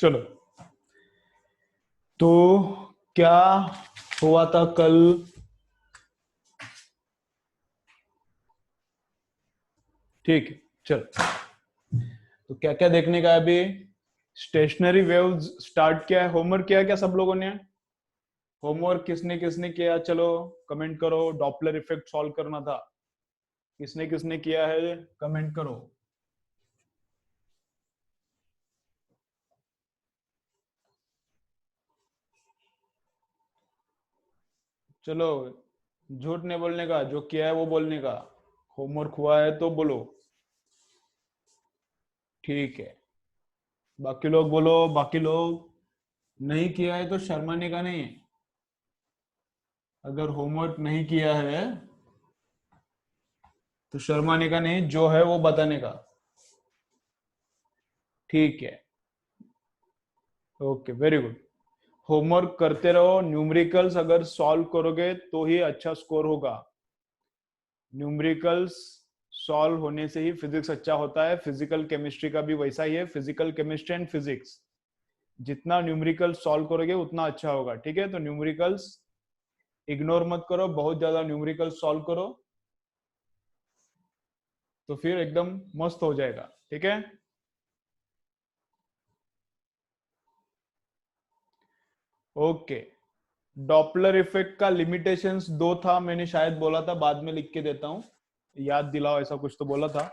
चलो, तो क्या हुआ था कल? ठीक है, चलो। तो क्या क्या देखने का है अभी? स्टेशनरी वेव्स स्टार्ट किया है। होमवर्क किया है क्या सब लोगों ने? होमवर्क किसने किसने किया, चलो कमेंट करो। डॉपलर इफेक्ट सॉल्व करना था, किसने किसने किया है कमेंट करो। चलो, झूठ नहीं बोलने का, जो किया है वो बोलने का। होमवर्क हुआ है तो बोलो। ठीक है, बाकी लोग बोलो। बाकी लोग नहीं किया है तो शर्माने का नहीं है। अगर होमवर्क नहीं किया है तो शर्माने का नहीं, जो है वो बताने का। ठीक है, ओके, वेरी गुड। होमवर्क करते रहो। न्यूमेरिकल्स अगर सॉल्व करोगे तो ही अच्छा स्कोर होगा। न्यूमेरिकल्स सॉल्व होने से ही फिजिक्स अच्छा होता है। फिजिकल केमिस्ट्री का भी वैसा ही है। फिजिकल केमिस्ट्री एंड फिजिक्स, जितना न्यूमेरिकल्स सॉल्व करोगे उतना अच्छा होगा। ठीक है, तो न्यूमेरिकल्स इग्नोर मत करो, बहुत ज्यादा न्यूमेरिकल्स सॉल्व करो तो फिर एकदम मस्त हो जाएगा। ठीक है, ओके। डॉपलर इफेक्ट का लिमिटेशंस दो था, मैंने शायद बोला था, बाद में लिख के देता हूं, याद दिलाओ, ऐसा कुछ तो बोला था।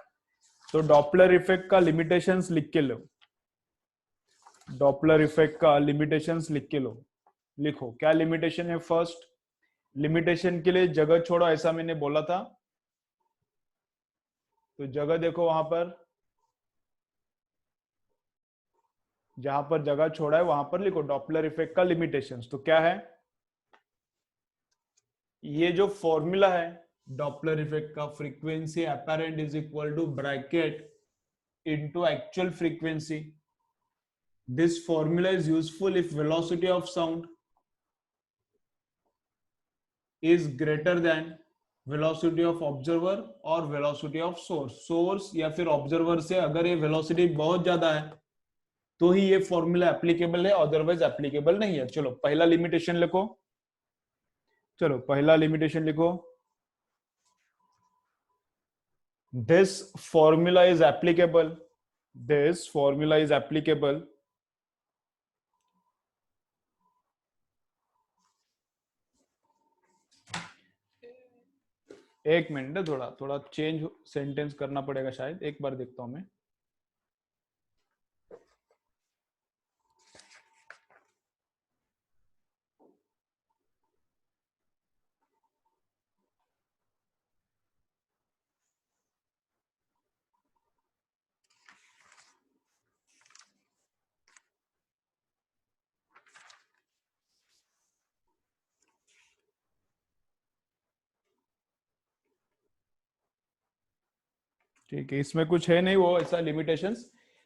तो डॉपलर इफेक्ट का लिमिटेशंस लिख के लो। डॉपलर इफेक्ट का लिमिटेशंस लिख के लो। लिखो क्या लिमिटेशन है। फर्स्ट लिमिटेशन के लिए जगह छोड़ो, ऐसा मैंने बोला था। तो जगह देखो वहां पर, जहां पर जगह छोड़ा है वहां पर लिखो डॉपलर इफेक्ट का लिमिटेशंस। तो क्या है, ये जो फॉर्मूला है डॉपलर इफेक्ट का, frequency apparent is equal to bracket into actual frequency. This formula is useful if velocity of sound is greater than velocity of observer और velocity of source. सोर्स या फिर ऑब्जर्वर से अगर ये velocity बहुत ज्यादा है तो ही ये फॉर्मूला एप्लीकेबल है, अदरवाइज एप्लीकेबल नहीं है। चलो पहला लिमिटेशन लिखो। चलो पहला लिमिटेशन लिखो। This formula is applicable. This formula is applicable एक मिनट, थोड़ा थोड़ा चेंज सेंटेंस करना पड़ेगा शायद, एक बार देखता हूं मैं। ठीक है, इसमें कुछ है नहीं वो ऐसा लिमिटेशंस।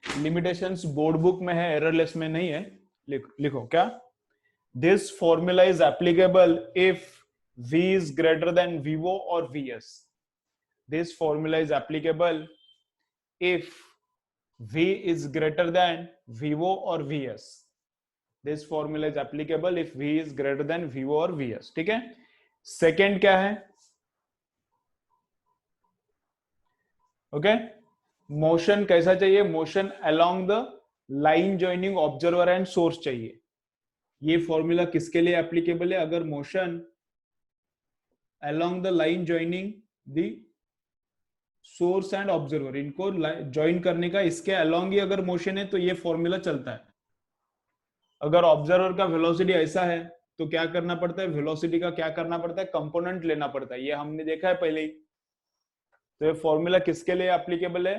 लिमिटेशंस बोर्ड बुक में है, एररलेस में नहीं है। लिखो क्या, this formula is applicable if v is greater than vo और vs। This formula is applicable if v is greater than vo और vs। This formula is applicable if v is greater than vo और vs। ठीक है, second क्या है, okay. Motion कैसा चाहिए, motion along the line joining observer and source चाहिए। ये फॉर्मूला किसके लिए एप्लीकेबल है, अगर motion along the line joining the source and observer, इनको ज्वाइन करने का, इसके अलोंग ही अगर मोशन है तो ये फॉर्मूला चलता है। अगर ऑब्जर्वर का वेलोसिटी ऐसा है तो क्या करना पड़ता है, वेलोसिटी का क्या करना पड़ता है, कंपोनेंट लेना पड़ता है। ये हमने देखा है पहले ही। तो ये फॉर्मूला किसके लिए एप्लीकेबल है,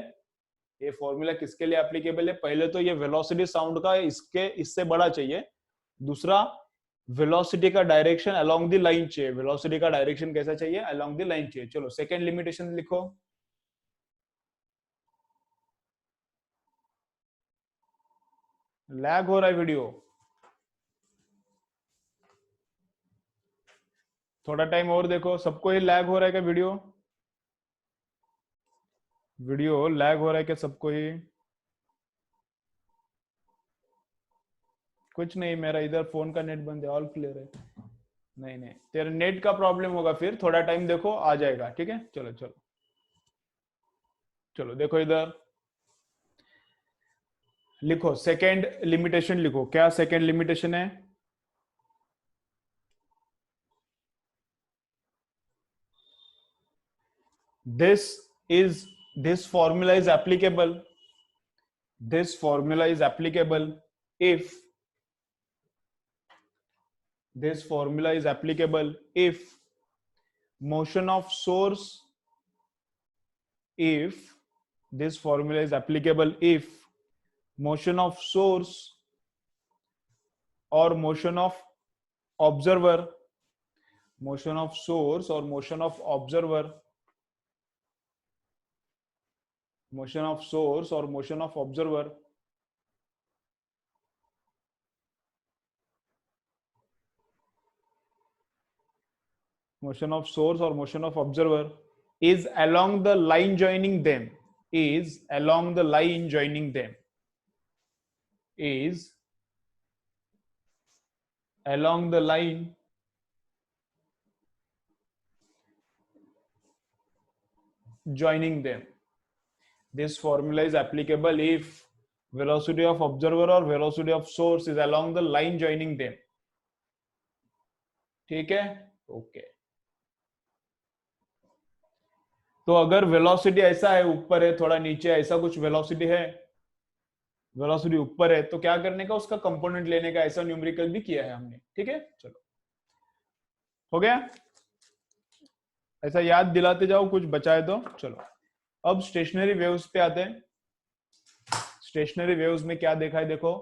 ये फॉर्मूला किसके लिए एप्लीकेबल है, पहले तो ये वेलोसिटी साउंड का इसके इससे बड़ा चाहिए। दूसरा, वेलोसिटी का डायरेक्शन अलोंग द लाइन चाहिए। वेलोसिटी का डायरेक्शन कैसा चाहिए, अलोंग द लाइन चाहिए। चलो सेकंड लिमिटेशन लिखो। लैग हो रहा है वीडियो, थोड़ा टाइम और देखो। सबको ही लैग हो रहा है क्या वीडियो? वीडियो लैग हो रहा है क्या सबको ही? कुछ नहीं, मेरा इधर फोन का नेट बंद है, ऑल क्लियर है। नहीं नहीं, तेरा नेट का प्रॉब्लम होगा, फिर थोड़ा टाइम देखो, आ जाएगा। ठीक है, चलो चलो चलो, देखो इधर लिखो, सेकेंड लिमिटेशन लिखो। क्या सेकेंड लिमिटेशन है? this is this formula is applicable, this formula is applicable if this formula is applicable if motion of source, if this formula is applicable if motion of source or motion of observer, motion of source or motion of observer, motion of source or motion of observer motion of source or motion of observer is along the line joining them, is along the line joining them, is along the line joining them. This formula is applicable if velocity of observer or velocity of source is along the line joining them. ठीक है, okay. तो अगर velocity ऐसा है, ऊपर है, थोड़ा नीचे, ऐसा कुछ वेलोसिटी है, वेलोसिटी ऊपर है, तो क्या करने का, उसका कंपोनेंट लेने का, ऐसा न्यूमेरिकल भी किया है हमने। ठीक है, चलो हो गया, ऐसा याद दिलाते जाओ, कुछ बचाए तो। चलो अब स्टेशनरी वेव्स पे आते हैं। स्टेशनरी वेव्स में क्या देखा है, देखो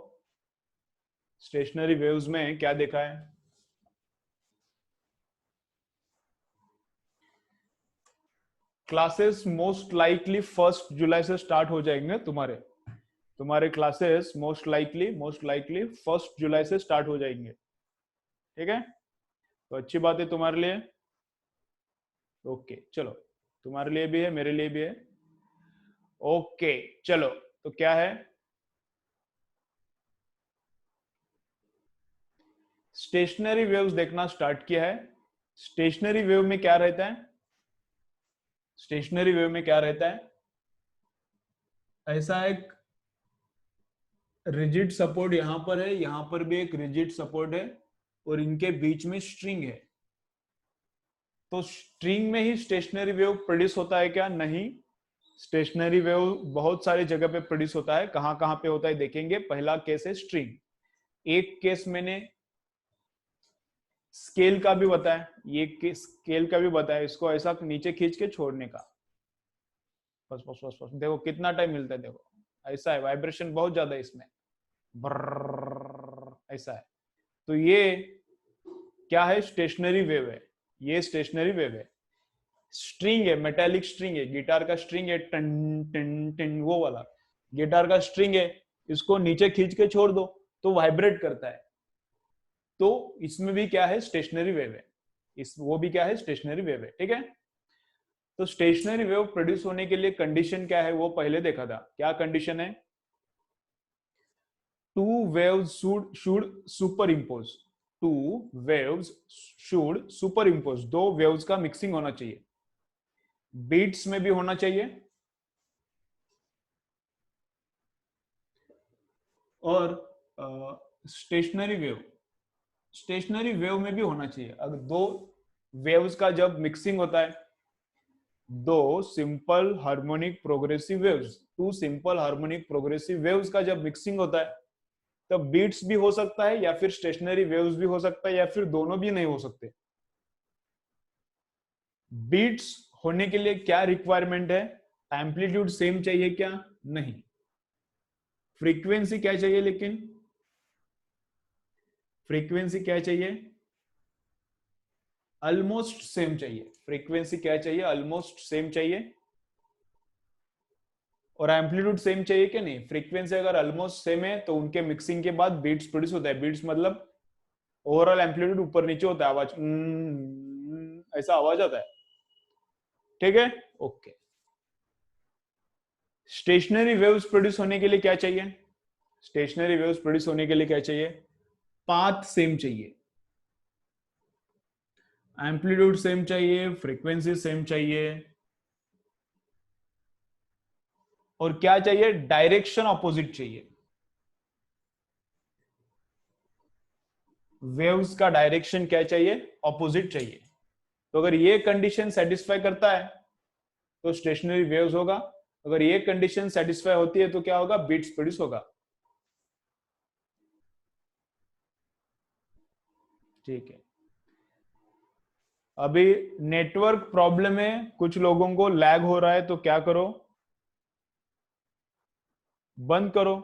स्टेशनरी वेव्स में क्या देखा है। क्लासेस मोस्ट लाइकली 1 जुलाई से स्टार्ट हो जाएंगे तुम्हारे, तुम्हारे क्लासेस मोस्ट लाइकली 1 जुलाई से स्टार्ट हो जाएंगे। ठीक है, तो अच्छी बात है तुम्हारे लिए। ओके चलो, तुम्हारे लिए भी है, मेरे लिए भी है। ओके चलो, तो क्या है, स्टेशनरी वेव्स देखना स्टार्ट किया है। स्टेशनरी वेव में क्या रहता है, स्टेशनरी वेव में क्या रहता है, ऐसा एक रिजिड सपोर्ट यहां पर है, यहां पर भी एक रिजिड सपोर्ट है, और इनके बीच में स्ट्रिंग है। तो स्ट्रिंग में ही स्टेशनरी वेव प्रोड्यूस होता है क्या? नहीं, स्टेशनरी वेव बहुत सारी जगह पे प्रोड्यूस होता है। कहां कहां पे होता है देखेंगे। पहला केस है स्ट्रिंग, एक केस मैंने स्केल का भी बताया, ये स्केल का भी बताया, इसको ऐसा नीचे खींच के छोड़ने का। बस बस बस बस, देखो कितना टाइम मिलता है, देखो ऐसा है, वाइब्रेशन बहुत ज्यादा है इसमें, ऐसा है। तो ये क्या है, स्टेशनरी वेव है, ये स्टेशनरी वेव है। स्ट्रिंग है, मेटालिक स्ट्रिंग है, गिटार का स्ट्रिंग है, टन टन टन, वो वाला गिटार का स्ट्रिंग है, इसको नीचे खींच के छोड़ दो तो वाइब्रेट करता है। तो इसमें भी क्या है, स्टेशनरी वेव है, इस वो भी क्या है, स्टेशनरी वेव है। ठीक है, तो स्टेशनरी वेव प्रोड्यूस होने के लिए कंडीशन क्या है, वो पहले देखा था। क्या कंडीशन है, two waves should super impose, two waves should super impose, दो वेव्स का मिक्सिंग होना चाहिए, बीट्स में भी होना चाहिए और स्टेशनरी वेव, स्टेशनरी वेव में भी होना चाहिए। अगर दो वेव्स का जब मिक्सिंग होता है, दो simple harmonic progressive waves, two simple harmonic progressive waves का जब मिक्सिंग होता है, तब बीट्स भी हो सकता है या फिर स्टेशनरी वेव्स भी हो सकता है, या फिर दोनों भी नहीं हो सकते। बीट्स होने के लिए क्या रिक्वायरमेंट है, एम्पलीट्यूड सेम चाहिए क्या? नहीं। फ्रीक्वेंसी क्या चाहिए, लेकिन फ्रीक्वेंसी क्या चाहिए, ऑलमोस्ट सेम चाहिए। फ्रीक्वेंसी क्या चाहिए, ऑलमोस्ट सेम चाहिए। और एम्पलीट्यूड सेम चाहिए क्या? नहीं। फ्रीक्वेंसी अगर ऑलमोस्ट सेम है तो उनके मिक्सिंग के बाद बीट्स प्रोड्यूस होता है। बीट्स मतलब ओवरऑल एम्पलीट्यूड ऊपर नीचे होता है, आवाज ऐसा आवाज आता है। ठीक है, ओके। स्टेशनरी वेव्स प्रोड्यूस होने के लिए क्या चाहिए, स्टेशनरी वेव्स प्रोड्यूस होने के लिए क्या चाहिए, पाथ सेम चाहिए, एम्पलीट्यूड सेम चाहिए, फ्रीक्वेंसी सेम चाहिए, और क्या चाहिए, डायरेक्शन ऑपोजिट चाहिए। वेव्स का डायरेक्शन क्या चाहिए, ऑपोजिट चाहिए। तो अगर ये कंडीशन सेटिस्फाई करता है तो स्टेशनरी वेव्स होगा, अगर ये कंडीशन सेटिस्फाई होती है तो क्या होगा, बीट्स प्रोड्यूस होगा। ठीक है, अभी नेटवर्क प्रॉब्लम है, कुछ लोगों को लैग हो रहा है, तो क्या करो, बंद करो,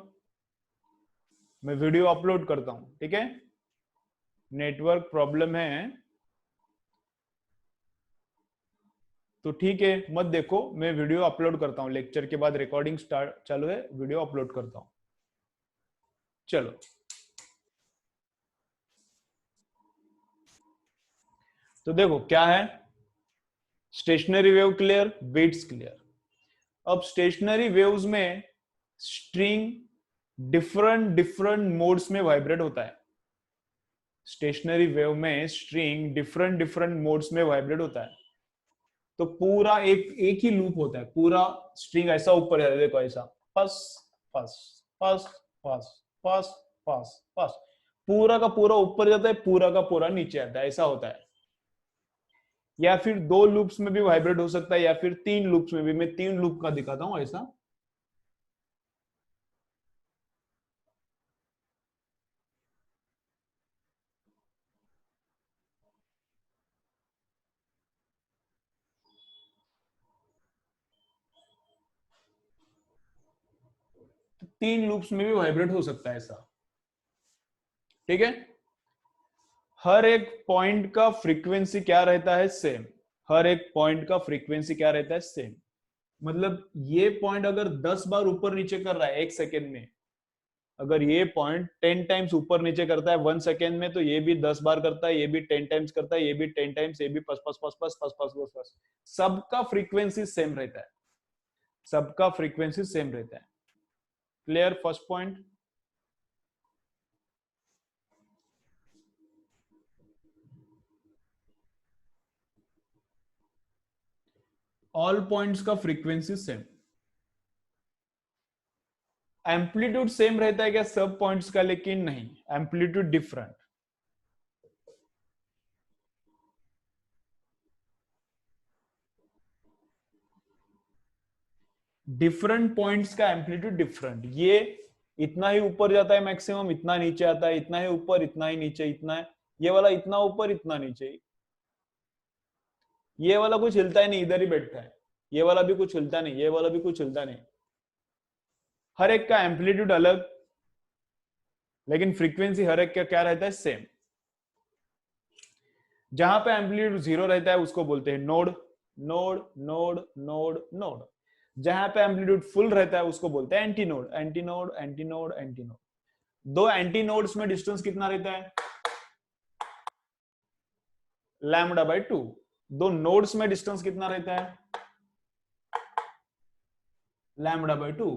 मैं वीडियो अपलोड करता हूं, ठीक है। नेटवर्क प्रॉब्लम है तो ठीक है, मत देखो, मैं वीडियो अपलोड करता हूं, लेक्चर के बाद रिकॉर्डिंग स्टार्ट चालू है, वीडियो अपलोड करता हूं। चलो, तो देखो क्या है, stationary wave clear, beats clear. अब स्टेशनरी वेव्स में स्ट्रिंग डिफरेंट डिफरेंट मोड्स में वाइब्रेट होता है। स्टेशनरी वेव में स्ट्रिंग डिफरेंट डिफरेंट मोड्स में वाइब्रेट होता है। तो पूरा एक एक ही लूप होता है, पूरा स्ट्रिंग ऐसा ऊपर जाता है, देखो ऐसा, फस फस फस फस फस फस फस, पूरा का पूरा ऊपर जाता है, पूरा का पूरा नीचे आता है, ऐसा होता है। या फिर दो लूप्स में भी वाइब्रेट हो सकता है, या फिर तीन लूप्स में भी, मैं तीन लूप का दिखाता हूं ऐसा। तो तीन लूप्स में भी वाइब्रेट हो सकता है ऐसा, ठीक है। हर एक पॉइंट का फ्रीक्वेंसी क्या रहता है, सेम। हर एक पॉइंट का फ्रीक्वेंसी क्या रहता है, सेम। मतलब ये पॉइंट अगर 10 बार ऊपर नीचे कर रहा है एक सेकेंड में, अगर ये पॉइंट 10 टाइम्स ऊपर नीचे करता है 1 सेकेंड में, तो ये भी 10 बार करता है, ये भी 10 टाइम्स करता है, ये भी 10 टाइम्स, ये भी पस पस पस पस पस पस पस पस। सबका फ्रीक्वेंसी सेम रहता है, सबका फ्रीक्वेंसी सेम रहता है। Clear, first point. All points का फ्रीक्वेंसी सेम। एम्पलीट्यूड सेम रहता है क्या सब पॉइंट्स का, लेकिन नहीं, एम्पलीट्यूड डिफरेंट। डिफरेंट पॉइंट्स का एम्पलीट्यूड डिफरेंट। ये इतना ही ऊपर जाता है मैक्सिमम, इतना नीचे आता है, इतना ही ऊपर, इतना ही नीचे, इतना है, ये वाला इतना ऊपर इतना नीचे, ये वाला कुछ हिलता ही नहीं, इधर ही बैठता है, ये वाला भी कुछ हिलता नहीं, ये वाला भी कुछ हिलता नहीं। हर एक का एम्पलीट्यूड अलग, लेकिन फ्रीक्वेंसी हर एक का क्या रहता है, सेम। जहां पे एम्पलीट्यूड 0 रहता है उसको बोलते हैं node, node node node node. जहां पे एम्पलीट्यूड फुल रहता है उसको बोलते हैं anti node, anti node anti node anti node. दो एंटी नोड्स में डिस्टेंस कितना रहता है, λ/2। दो नोड्स में डिस्टेंस कितना रहता है, λ/2।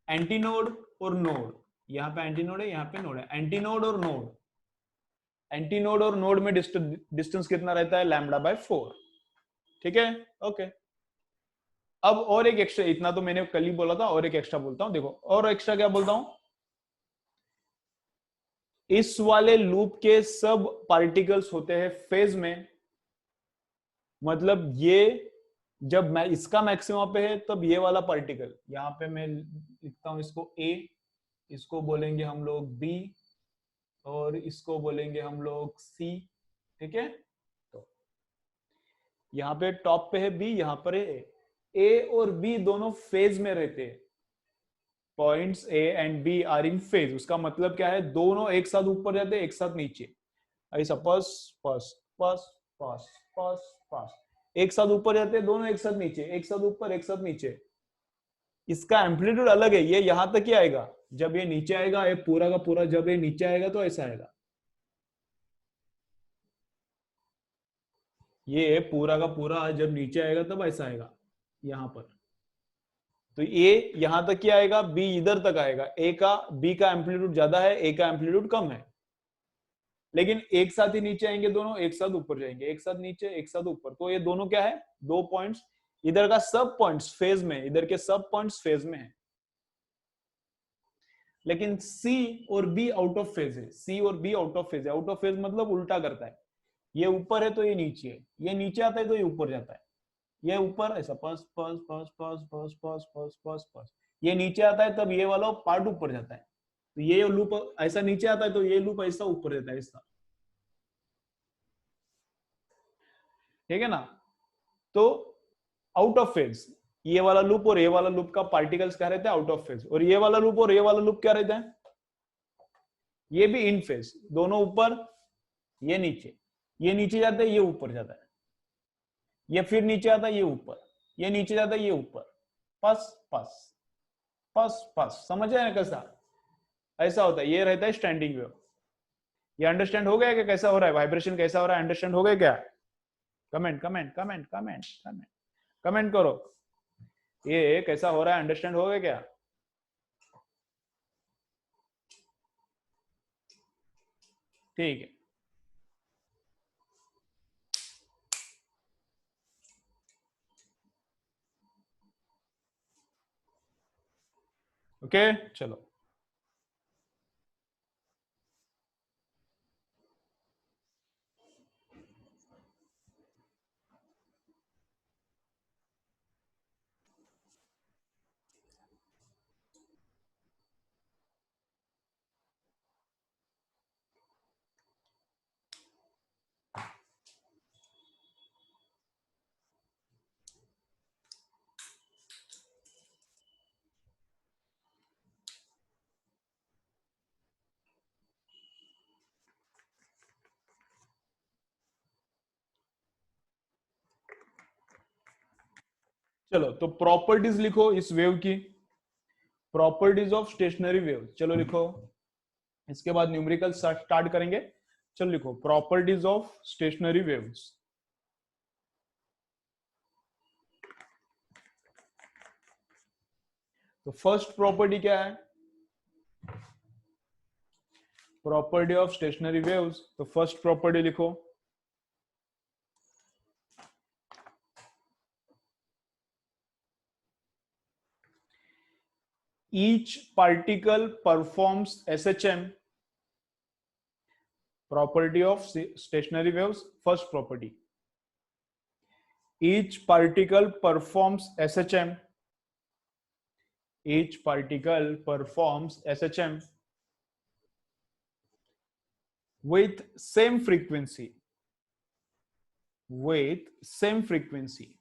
एंटी नोड और नोड, यहाँ पे एंटी नोड है, यहाँ पे नोड है, एंटी नोड और नोड, एंटी नोड और नोड में डिस्टेंस कितना रहता है, λ/4। ठीक है, ओके। अब और एक एक्स्ट्रा, इतना तो मैंने कल ही बोला था, और एक एक्स्ट्रा बोलता हूं, देखो और एक्स्ट्रा क्या बोलता हूं, इस वाले लूप के सब पार्टिकल्स होते हैं फेज में। मतलब ये जब मैं इसका मैक्सिमम पे है तब ये वाला पार्टिकल, यहां पे मैं लिखता हूं इसको ए, इसको बोलेंगे हम लोग बी, और इसको बोलेंगे हम लोग सी। ठीक है, तो यहाँ पे टॉप पे है बी, यहाँ पर है ए और बी दोनों फेज में रहते हैं। Points A and B are in phase, उसका मतलब क्या है, दोनों एक साथ ऊपर जाते हैं एक साथ नीचे, ऐसा पस पस पस पस पस पस, एक साथ ऊपर जाते हैं दोनों, एक साथ नीचे, एक साथ ऊपर एक साथ नीचे। इसका एम्पलीट्यूड अलग है, ये यहां तक ही आएगा, जब ये नीचे आएगा ये पूरा का पूरा, जब ये नीचे आएगा तो ऐसा आएगा, ये पूरा का पूरा जब नीचे आएगा तब ऐसा आएगा यहां पर। तो ए यहां तक ही आएगा, बी इधर तक आएगा, ए का बी का एम्पलीट्यूड ज्यादा है, ए का एम्पलीट्यूड कम है। लेकिन एक साथ ही नीचे आएंगे दोनों, एक साथ ऊपर जाएंगे, एक साथ नीचे एक साथ ऊपर, तो ये दोनों क्या है, दो पॉइंट्स, इधर का सब पॉइंट्स फेज में, इधर के सब पॉइंट्स फेज में है, लेकिन सी और बी आउट ऑफ फेज है, सी और बी आउट ऑफ फेज है। आउट ऑफ फेज मतलब उल्टा करता है, ये ऊपर है तो ये नीचे है, ये नीचे आता है तो ये ऊपर जाता है, ये ऊपर ऐसा पस पस पस पस पस पस पस पस पस, ये नीचे आता है तब ये वाला पार्ट ऊपर जाता है, तो ये लूप ऐसा नीचे आता है तो ये लूप ऐसा ऊपर जाता है, ऐसा, ठीक है ना। तो आउट ऑफ फेज, ये वाला लूप और ये वाला लूप का पार्टिकल्स क्या रहते हैं, आउट ऑफ फेज, और ये वाला लूप और ये वाला लूप क्या रहता है, ये भी इन फेज, दोनों ऊपर, ये नीचे जाता है ये ऊपर जाता है, ये फिर नीचे आता है ये ऊपर, ये नीचे जाता है ये ऊपर, पस पस पस पस, समझ आए ना कैसा, ऐसा होता है, ये रहता है स्टैंडिंग वेव। ये अंडरस्टैंड हो गया कि कैसा हो रहा है, वाइब्रेशन कैसा हो रहा है, अंडरस्टैंड हो गया क्या? Comment comment comment comment comment comment करो, ये कैसा हो रहा है, अंडरस्टैंड हो गया क्या? ठीक है, ओके चलो। चलो तो प्रॉपर्टीज लिखो इस वेव की, प्रॉपर्टीज ऑफ स्टेशनरी वेव, चलो लिखो, इसके बाद न्यूमेरिकल स्टार्ट करेंगे। चलो लिखो प्रॉपर्टीज ऑफ स्टेशनरी वेव्स। तो फर्स्ट प्रॉपर्टी क्या है, प्रॉपर्टी ऑफ स्टेशनरी वेव्स, तो फर्स्ट प्रॉपर्टी लिखो, each particle performs SHM, property of stationary waves, first property, each particle performs SHM, each particle performs SHM with same frequency, with same frequency,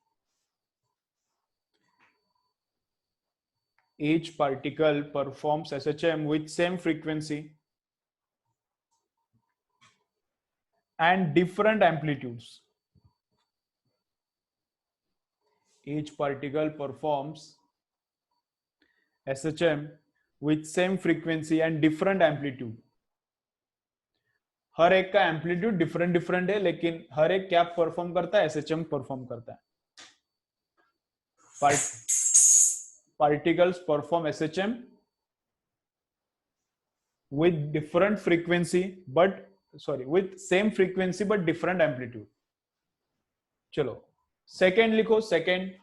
each particle performs SHM with same frequency and different amplitudes, each particle performs SHM with same frequency and different amplitude, हर एक का amplitude different different है, लेकिन हर एक क्या perform करता है, SHM perform करता है। Particles perform SHM with different frequency but with same frequency but different amplitude। चलो सेकेंड लिखो, second,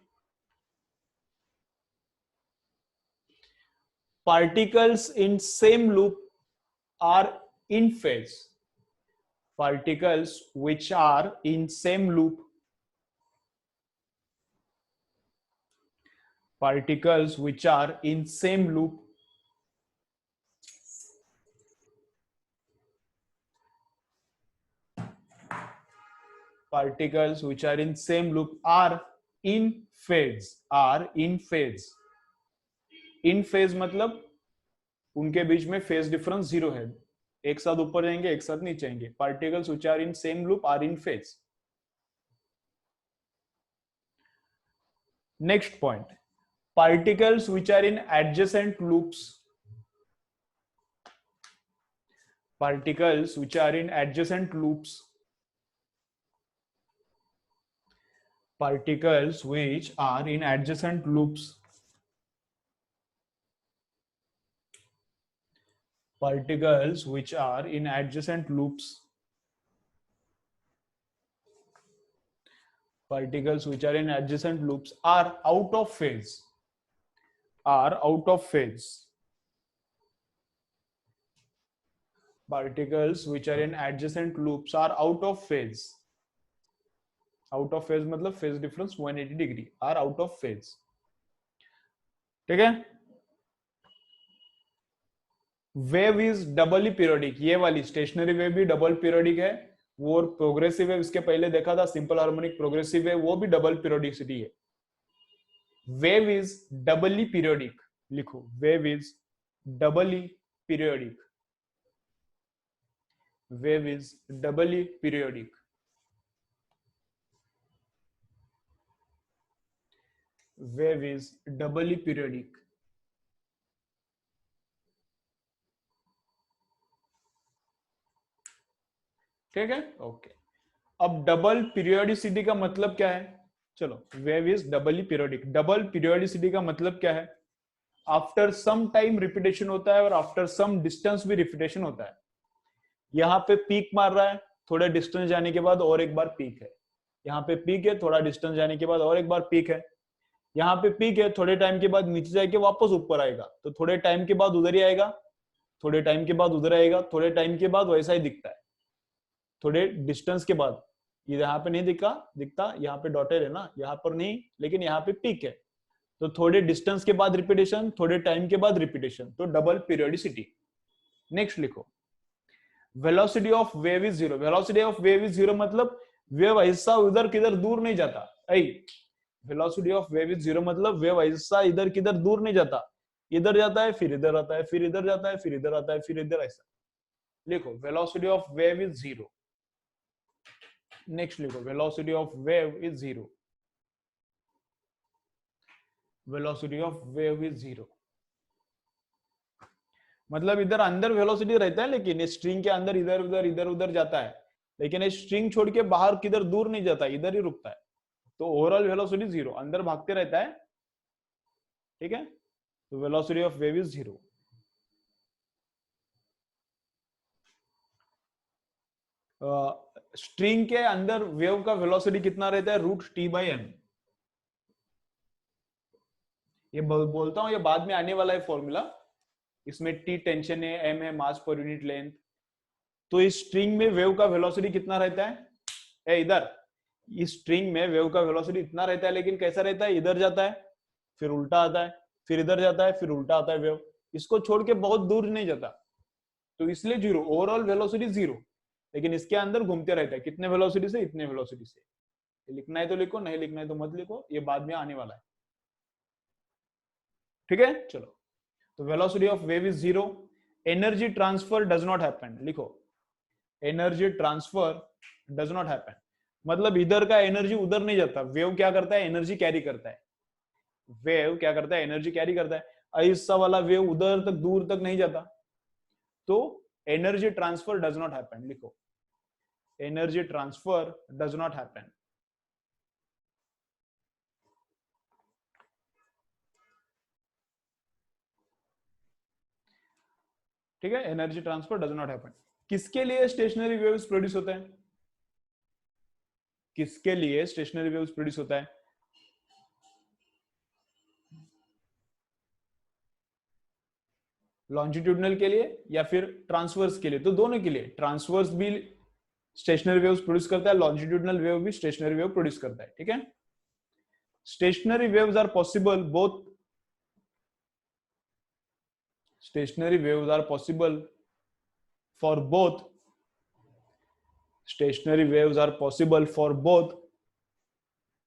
particles in same loop are in phase, particles which are in same loop, particles which are in same loop particles which are in same loop are in phase, are in phase, in phase मतलब उनके बीच में phase difference zero है, एक साथ ऊपर जाएंगे एक साथ नीचे आएंगे, particles which are in same loop are in phase. Next point, particles which are in adjacent loops, particles which are in adjacent loops, particles which are in adjacent loops, particles which are in adjacent loops particles which are in adjacent loops are out of phase, are out of phase. Particles which are in adjacent loops are out of phase. Out of phase मतलब phase difference 180 degree, are out of phase. ठीक है. Wave is doubly periodic, ये वाली stationary wave भी double periodic है, वो progressive wave इसके पहले देखा था सिंपल हार्मोनिक प्रोग्रेसिव वेव, वो भी डबल पीरियोडिसिटी है. वेव इज डबली पीरियोडिक, लिखो wave is doubly periodic, wave is doubly periodic. Wave is doubly periodic. ठीक है. ओके. अब डबल पीरियोडिसिटी का मतलब क्या है? चलो, wave is doubly periodic. Double periodicity का मतलब क्या है? आफ्टर सम टाइम रिपीटेशन होता है और आफ्टर सम डिस्टेंस भी रिपीटेशन होता है. यहाँ पे पीक मार रहा है, थोड़ा डिस्टेंस जाने के बाद और एक बार पीक है. यहाँ पे पीक है, थोड़ा डिस्टेंस जाने के बाद और एक बार पीक है. यहाँ पे पीक है, थोड़े टाइम के बाद नीचे जाके वापस ऊपर आएगा, तो थोड़े टाइम के बाद उधर ही आएगा, थोड़े टाइम के बाद उधर आएगा, थोड़े टाइम के बाद वैसा ही दिखता है. थोड़े डिस्टेंस के बाद, ये यहाँ पे नहीं दिखता, यहाँ पे डॉटेड है ना, यहाँ पर नहीं, लेकिन यहाँ पे पीक है, तो थोड़े डिस्टेंस के बाद रिपीटेशन, थोड़े टाइम के बाद रिपीटेशन, तो डबल पीरियोडिसिटी. नेक्स्ट लिखो, velocity of wave is zero. Velocity of wave is zero मतलब वेव ऐसा उधर किधर दूर नहीं जाता. Velocity of wave is zero मतलब वेव ऐसा इधर किधर दूर नहीं जाता, इधर जाता है, फिर इधर आता है, फिर इधर जाता है, फिर इधर आता है, फिर इधर, ऐसा. लिखो velocity of wave is zero. Next लिखो, velocity of wave is zero. Velocity of wave is zero मतलब इधर अंदर वेलोसिटी रहता है, लेकिन इस स्ट्रिंग के अंदर इधर उधर जाता है, लेकिन ये स्ट्रिंग छोड़ के बाहर किधर दूर नहीं जाता, इधर ही रुकता है. तो ओवरऑल वेलोसिटी जीरो, अंदर भागते रहता है. ठीक है. तो velocity of wave is zero. String के अंदर वेव का वेलोसिटी कितना रहता है? √T/m. ये बोलता हूं, ये बाद में आने वाला है फॉर्मूला. इसमें T टेंशन है, m है मास पर यूनिट लेंथ. तो इस स्ट्रिंग में वेव का वेलोसिटी कितना रहता है? इधर इस स्ट्रिंग में वेव का वेलोसिटी इतना रहता है, लेकिन कैसा रहता है? इधर जाता है, फिर उल्टा आता है, फिर इधर जाता है, फिर उल्टा आता है वेव. इसको छोड़ के बहुत दूर नहीं जाता, तो इसलिए जीरो. ओवरऑल वेलोसिटी जीरो, लेकिन इसके अंदर घूमते रहता है. कितने वेलोसिटी से? इतने वेलोसिटी से. लिखना है तो लिखो, नहीं लिखना है तो मत लिखो, ये बाद में आने वाला है. ठीक है. चलो, तो velocity of wave is zero. Energy transfer does not happen. लिखो, energy transfer does not happen मतलब इधर का एनर्जी उधर नहीं जाता. वेव क्या करता है? एनर्जी कैरी करता है. वेव क्या करता है? एनर्जी कैरी करता है. ऐसा वाला वेव उधर तक दूर तक नहीं जाता, तो energy transfer does not happen. लिखो, energy transfer does not happen. ठीक है. Energy transfer does not happen. किसके लिए स्टेशनरी वेव्स प्रोड्यूस होते हैं? किसके लिए स्टेशनरी वेव्स प्रोड्यूस होता है? लॉन्जिट्यूडनल के लिए या फिर ट्रांसवर्स के लिए? तो दोनों के लिए. ट्रांसवर्स भी स्टेशनरी वेव्स प्रोड्यूस करता है, लॉन्जिट्यूडनल वेव भी स्टेशनरी वेव प्रोड्यूस करता है. ठीक है. Stationary waves are possible both. Stationary waves are possible for both. Stationary waves are possible for both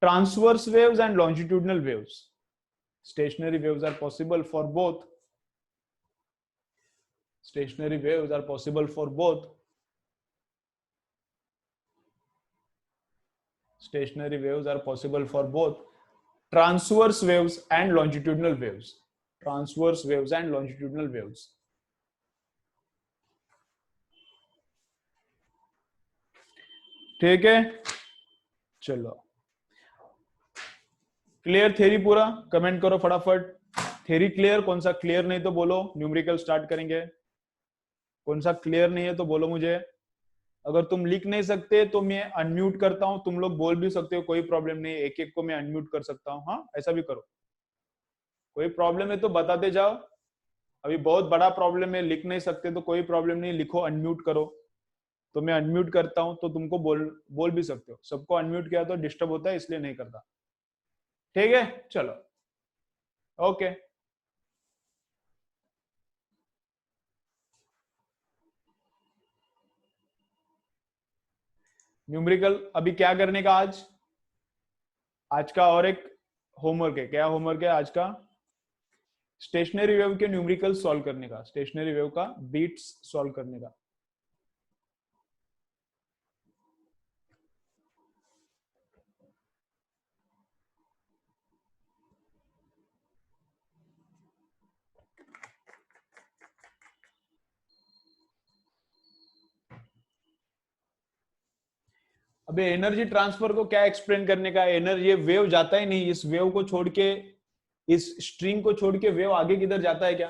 transverse waves and longitudinal waves. Stationary waves are possible for both. Stationary waves are possible for both. Stationary waves are possible for both transverse waves and longitudinal waves. Transverse waves and longitudinal waves. ठीक है. चलो, clear theory पूरा? Comment करो फटाफट. Theory clear? कौन सा clear नहीं तो बोलो, न्यूमेरिकल स्टार्ट करेंगे. कौन सा क्लियर नहीं है तो बोलो मुझे, अगर तुम लिख नहीं सकते तो मैं अनम्यूट करता हूं, तुम लोग बोल भी सकते हो, कोई प्रॉब्लम नहीं, एक एक को मैं अनम्यूट कर सकता हूँ। हाँ, ऐसा भी करो, कोई प्रॉब्लम है तो बताते जाओ। अभी बहुत बड़ा प्रॉब्लम है, लिख नहीं सकते तो कोई प्रॉब्लम नहीं, लिखो, अनम्यूट करो, तो मैं अनम्यूट करता हूं, तो तुमको बोल भी सकते हो। सबको अनम्यूट किया तो डिस्टर्ब होता है, इसलिए नहीं करता। ठीक है, चलो, ओके। न्यूमेरिकल अभी क्या करने का आज? आज का और एक होमवर्क है। क्या होमवर्क है आज का? स्टेशनरी वेव के न्यूमेरिकल सॉल्व करने का, स्टेशनरी वेव का बीट्स सॉल्व करने का। अबे एनर्जी ट्रांसफर को क्या एक्सप्लेन करने का? एनर्जी वेव जाता ही नहीं, इस वेव को छोड़ के, इस स्ट्रिंग को छोड़ के वेव आगे किधर जाता है क्या?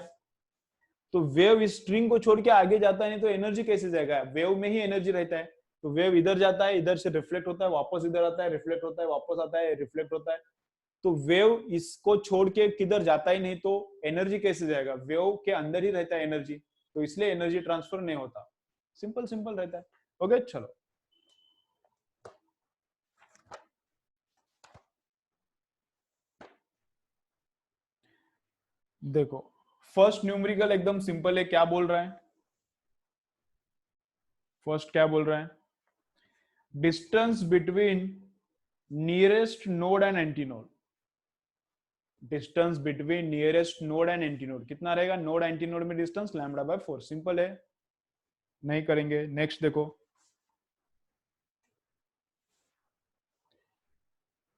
तो वेव इस स्ट्रिंग को छोड़ के आगे जाता है नहीं, तो एनर्जी कैसे जाएगा? वेव में ही एनर्जी रहता है। तो वेव इधर जाता है, इधर से रिफ्लेक्ट होता है, वापस इधर आता है, रिफ्लेक्ट होता है, वापस आता है, रिफ्लेक्ट होता है। तो वेव इसको छोड़ के किधर जाता ही नहीं, तो एनर्जी कैसे जाएगा? वेव के अंदर ही रहता है एनर्जी, तो इसलिए एनर्जी ट्रांसफर नहीं होता। सिंपल सिंपल रहता है। ओके, चलो। देखो, फर्स्ट न्यूमेरिकल एकदम सिंपल है। क्या बोल रहा है? फर्स्ट क्या बोल रहा है? Distance between nearest node and anti node. Distance between nearest node and anti node कितना रहेगा? नोड एंटी नोड में डिस्टेंस λ/4। सिंपल है, नहीं करेंगे। नेक्स्ट देखो,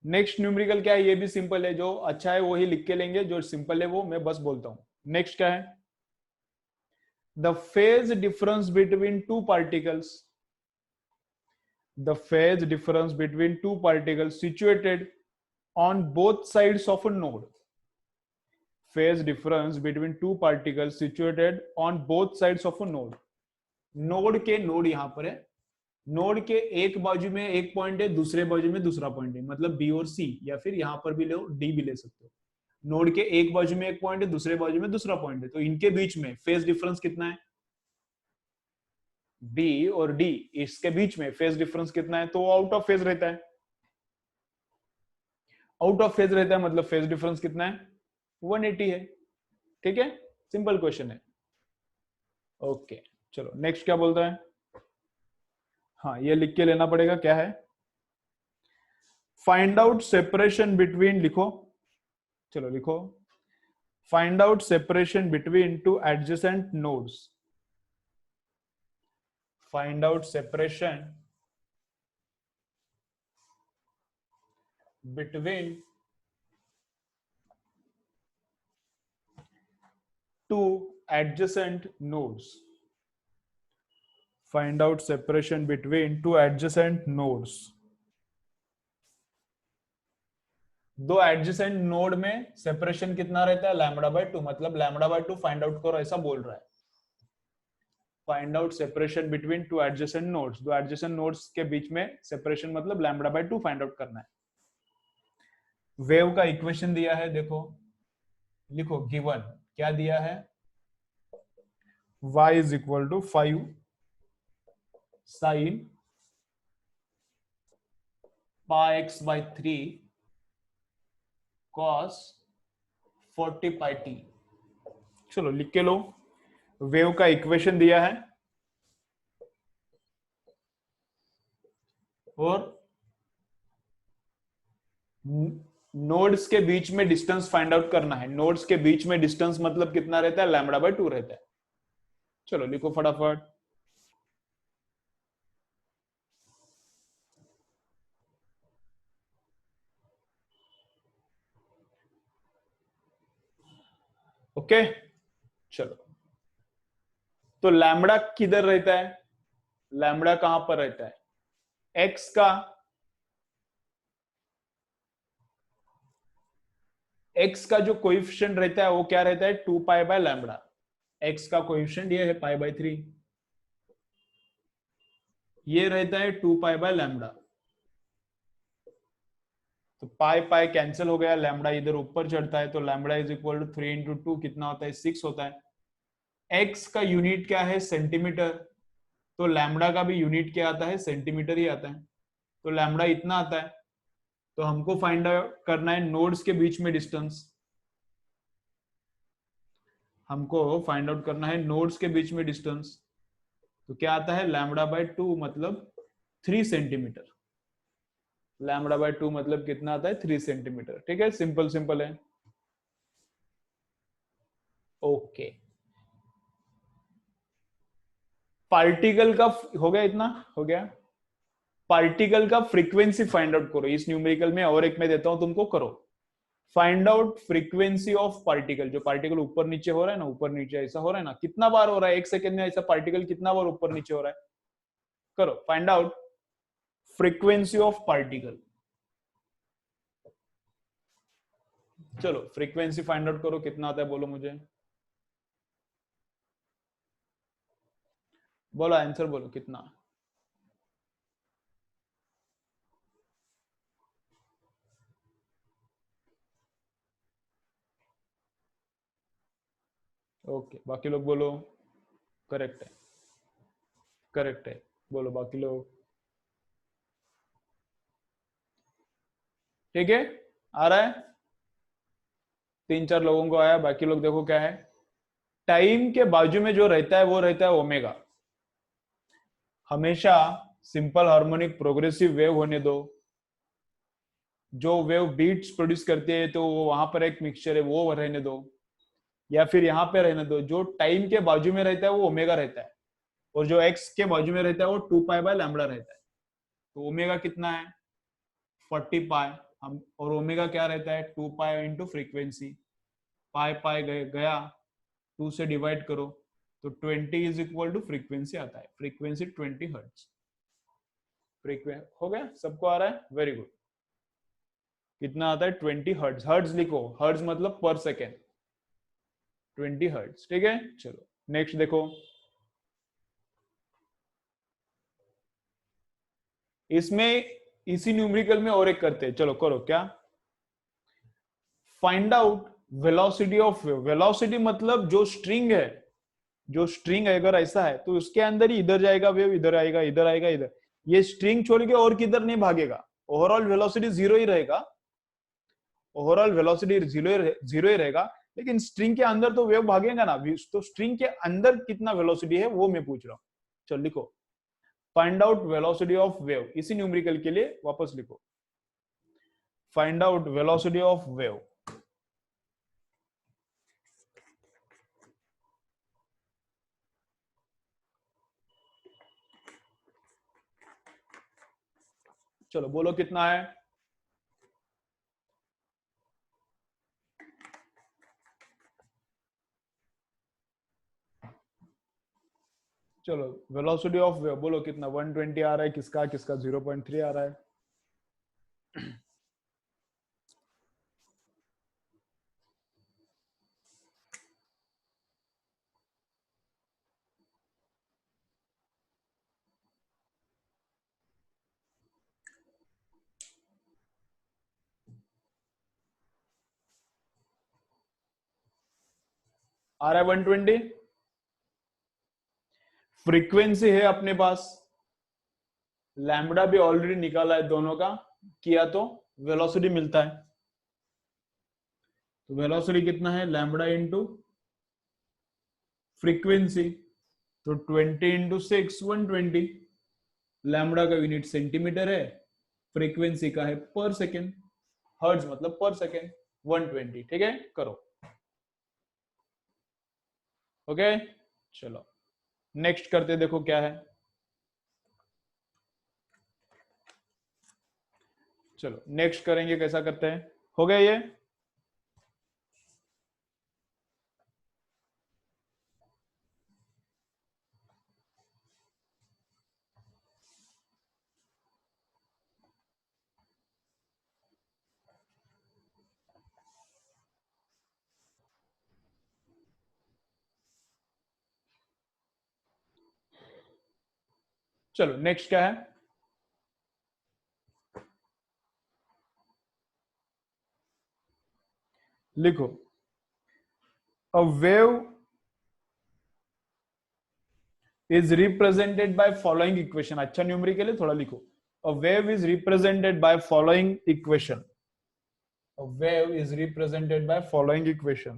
नेक्स्ट न्यूमेरिकल क्या है? ये भी सिंपल है, जो अच्छा है वो ही लिख के लेंगे, जो सिंपल है वो मैं बस बोलता हूं। नेक्स्ट क्या है? The phase difference between two particles, the phase difference between two particles situated on both sides of a node. Phase difference between two particles situated on both sides of a node. Node के, node यहां पर है, node के एक बाजू में एक point है, दूसरे बाजू में दूसरा पॉइंट है, मतलब बी और सी, या फिर यहां पर भी लो, डी भी ले सकते हो। नोड के एक बाजू में एक पॉइंट है, दूसरे बाजू में दूसरा पॉइंट है, तो इनके बीच में फेज डिफरेंस कितना है? बी और डी, इसके बीच में फेज डिफरेंस कितना है? तो आउट ऑफ फेज रहता है। आउट ऑफ फेज रहता है मतलब फेज डिफरेंस कितना है? 180 है। ठीक है, सिंपल क्वेश्चन है। ओके, चलो नेक्स्ट क्या बोलता है? हाँ, ये लिख के लेना पड़ेगा। क्या है? फाइंड आउट सेपरेशन बिटवीन, लिखो, चलो लिखो, find out separation between two adjacent nodes. Find out separation between two adjacent nodes. Find out separation between two adjacent nodes. दो एडजेसेंट नोड में सेपरेशन कितना रहता है? λ/2, मतलब λ/2 फाइंड आउट करो, ऐसा बोल रहा है। Find out separation between two adjacent nodes, दो एडजेसेंट नोड्स के बीच में सेपरेशन मतलब λ/2 फाइंड आउट करना है। वेव का इक्वेशन दिया है, देखो, लिखो, गिवन क्या दिया है? y is equal to 5 sin πx/3 cos 40 πt। चलो लिख के लो, वेव का इक्वेशन दिया है और नोड्स के बीच में डिस्टेंस फाइंड आउट करना है। नोड्स के बीच में डिस्टेंस मतलब कितना रहता है? λ/2 रहता है। चलो लिखो फटाफट। ओके, चलो, तो लैम्बडा किधर रहता है? लैम्बडा कहां पर रहता है? एक्स का, एक्स का जो कोएफिशिएंट रहता है वो क्या रहता है? 2π/λ। एक्स का कोएफिशिएंट ये है π/3। ये रहता है 2 पाई/λ। तो पाई पाई कैंसिल हो गया, लैम्बडा इधर ऊपर चढ़ता है, तो लैम्बडा इज इक्वल टू 3 × 2 कितना होता है, 6 होता है। एक्स का यूनिट क्या है, सेंटीमीटर, तो लैम्बडा का भी यूनिट क्या आता है, सेंटीमीटर ही आता है। तो लैम्बडा इतना आता है। तो हमको फाइंड आउट करना है नोड्स के बीच में डिस्टेंस। हमको फाइंड आउट करना है नोड्स के बीच में डिस्टेंस। तो क्या आता है, λ/2 मतलब 3 सेंटीमीटर। λ/2 मतलब कितना आता है, 3 सेंटीमीटर। ठीक है, सिंपल सिंपल है। ओके, पार्टिकल का हो गया, इतना हो गया। पार्टिकल का फ्रीक्वेंसी फाइंड आउट करो इस न्यूमेरिकल में, और एक मैं देता हूं तुमको, करो। Find out frequency of particle. जो पार्टिकल ऊपर नीचे हो रहा है ना, ऊपर नीचे ऐसा हो रहा है ना, कितना बार हो रहा है 1 सेकेंड में, ऐसा पार्टिकल कितना बार ऊपर नीचे हो रहा है, करो find out frequency of particle. चलो फ्रीक्वेंसी फाइंड आउट करो, कितना आता है बोलो मुझे, बोलो आंसर बोलो कितना। ओके, बाकी लोग बोलो। करेक्ट है, करेक्ट है, बोलो बाकी लोग। ठीक है, आ रहा है, 3 4 लोगों को आया, बाकी लोग देखो क्या है। टाइम के बाजू में जो रहता है वो रहता है ओमेगा। हमेशा सिंपल हार्मोनिक प्रोग्रेसिव वेव होने दो। जो वेव बीट्स प्रोड्यूस करती है तो वो वहां पर एक मिक्सचर है, वो रहने दो, या फिर यहाँ पे रहने दो। जो टाइम के बाजू में रहता है वो ओमेगा रहता है, और जो एक्स के बाजू में रहता है वो 2 पाई/λ रहता है। तो ओमेगा कितना है, 40 पाई। हम और ओमेगा क्या रहता है, 2 पाई इंटू फ्रीक्वेंसी। पाई पाई गया, 2 से डिवाइड करो, तो 20 इज इक्वल टू फ्रीक्वेंसी आता है, फ्रीक्वेंसी 20 हर्ट्ज। फ्रीक्वेंसी हो गया, सबको आ रहा है, वेरी गुड। कितना आता है, 20 हर्ट्ज। हर्ट्ज लिखो, हर्ट्ज मतलब पर सेकेंड, 20 हर्ट्ज। ठीक है, चलो नेक्स्ट देखो। इसमें इसी न्यूमेरिकल में और एक करते हैं, चलो करो क्या। Find out velocity of wave. Velocity मतलब जो स्ट्रिंग है, जो स्ट्रिंग अगर ऐसा है तो उसके अंदर ही इधर जाएगा वेव, इधर आएगा, इधर आएगा, इधर। ये स्ट्रिंग छोड़ के और किधर नहीं भागेगा। ओवरऑल वेलोसिटी जीरो ही रहेगा, ओवरऑल वेलोसिटी जीरो ही रहेगा। लेकिन स्ट्रिंग के अंदर तो वेव भागेगा ना, तो स्ट्रिंग के अंदर कितना वेलोसिटी है वो मैं पूछ रहा हूं। चल लिखो, find out velocity of wave, इसी न्यूमेरिकल के लिए वापस लिखो। Find out velocity of wave. चलो बोलो कितना है। चलो वेलोसिटी ऑफ वेव बोलो कितना, 120 आ रहा है, किसका किसका 0.3 आ रहा है। आ रहा है 120। फ्रीक्वेंसी है अपने पास, लैम्बडा भी ऑलरेडी निकाला है दोनों का, किया तो वेलोसिटी मिलता है। तो वेलोसिटी कितना है, लैम्बडा इंटू फ्रीक्वेंसी। तो 20 × 6 120। लैम्बडा का यूनिट सेंटीमीटर है, फ्रीक्वेंसी का है पर सेकेंड, हर्ट्ज मतलब पर सेकेंड, 120। ठीक है, करो। ओके, चलो नेक्स्ट करते देखो क्या है। चलो नेक्स्ट करेंगे, कैसा करते हैं। हो गया ये। चलो नेक्स्ट क्या है, लिखो a wave is represented by following equation. अच्छा न्यूमेरिकल है, थोड़ा लिखो। A wave is represented by following equation. A wave is represented by following equation.